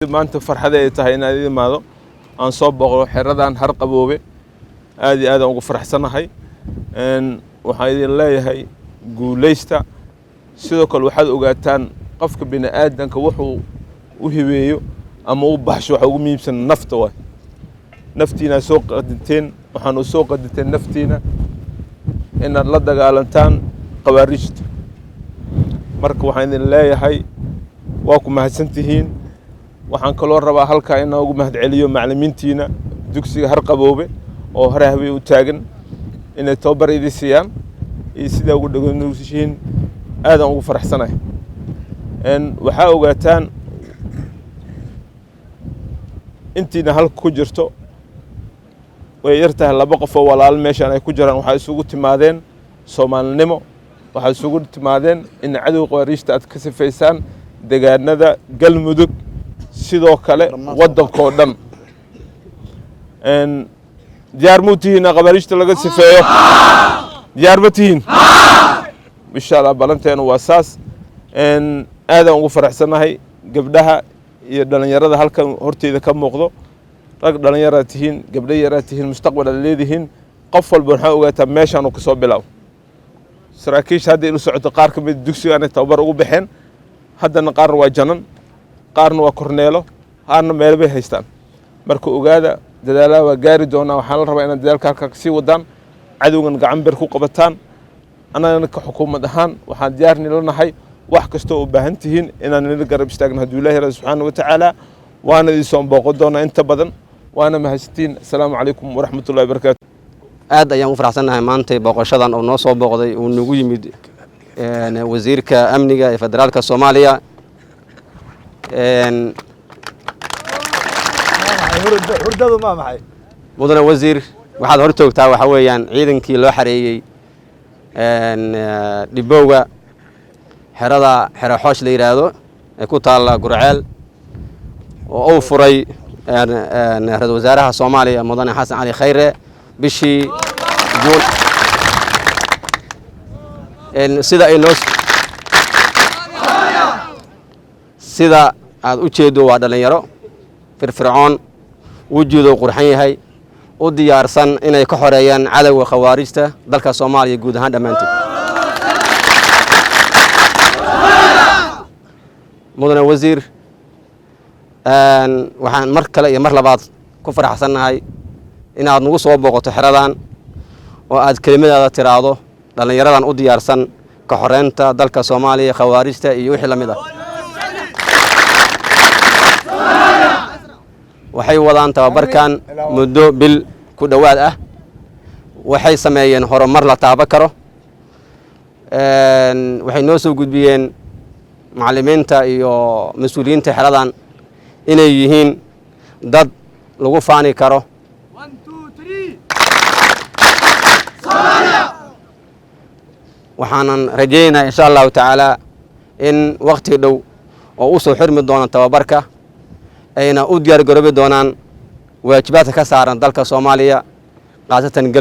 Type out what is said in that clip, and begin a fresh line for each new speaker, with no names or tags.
maanta farxada ay tahay inaad imaado aan soo boqdo xeradan har qaboobe aad iyo aad ugu faraxsanahay waxaan idin leeyahay guuleysta sidoo kale waxaad ogaataan qofka bini aadanka wuxuu u hibeeyo ama u baxsho waxa ugu muhiimsan nafta waa naftiina soo qadinteen waxaan u soo qadinteen naftiina inaad la dagaalantaan qawaariijta marka waxaan idin leeyahay waa ku mahadsantihiin waxaan kaloo rabaa halka inaan ugu mahad celiyo macallimiintiina dugsiga har qaboobe oo hore habay u taagan inay tababar idin siiyaan iyo sida ugu dhagoonaysiin aad aan ugu faraxsanahay waxaa ogaataan intiina halka ku jirto way yartahay laba qof oo walaal meeshan ay ku jiraan waxa isugu timaadeen Soomaalinimo waxa isugu timaadeen in cadow qawaariijta aad ka sifaysaan deegaanada Galmudug sidoo kale waddanko dhan diyaar muutiin qawaariijta laga sifeeyo diyaar muutiin insha Allah balanteena waa saas aad aan ugu faraxsanahay gabdhaha iyo dhalinyarada halkan horteeda ka muuqdo rag dhalinyarada tihiin gabdho yara tihiin mustaqbal aad leedihiin qof walba waxa ogaataa meeshan uu ka soo bilaabo saraakiisha hadda ila socoto qaar ka mid dugsiga ay tababar ugu baxeen haddana qaar waa janan qaarna waa korneelo qaarna meel bay haystaan marka ogaada dadaalaha waa gaari doonaa waxaan la rabaa inaad dadaalka halka sii wadaan cadowgan gacan bir ku qabataan anagana ka xukuumad ahaan waxaan diyaar nilanahay wax kasta oo baahan tihiin inaan nila garab istaagno haddii Ilaahay subhanahu wa ta'ala waana idin soo booqo doona inta badan waana mahadsantiin assalaamu calaykum wa rahmatullahi wa barakaatuh
aad ayaan u faraxsanahay maanta booqashadan oo noo soo booqday oo nagu yimid wasiirka amniga ee federaalka Soomaaliya
hurdadu ma maxay
mudane wasiir waxaad hor joogtaa waxa weeyaan ciidankii loo xareeyay dhibowga xero xoosh la yiraahdo ee ku taala Gurceel oo uu furay ra'iisul wasaaraha Soomaaliya mudane Xasan Cali Khayre bishii Juun sida aad u jeedo waa dhalinyaro firfircoon wujuudo qurxan yahay u diyaarsan inay ka xoreeyaan cadawga khawaarijta dalka Soomaaliya guud ahaan dhamaantii mudane wasiir waxaan mar kale iyo mar labaad ku faraxsanahay inaad nagu soo booqato xeradan oo aad kelimadaada tiraado dhalinyaradan u diyaarsan ka xoreynta dalka Soomaaliya khawaarijta iyo wixii lamid ah waxay wadaan tababarkan muddo bil ku dhawaad ah waxay sameeyeen horumar la taaba karo waxay noo soo gudbiyeen macallimiinta iyo mas'uuliyiinta xeradan inay yihiin dad lagu faani karo
1 2 3 Soomaaliya
waxaanan rajaynayaa insha Allah ta'ala in waqti dhow oo u soo xirmi doona tababarka ayna u diyaar garoobi doonaan waajibaadka ka saaran dalka Soomaaliya qaasatan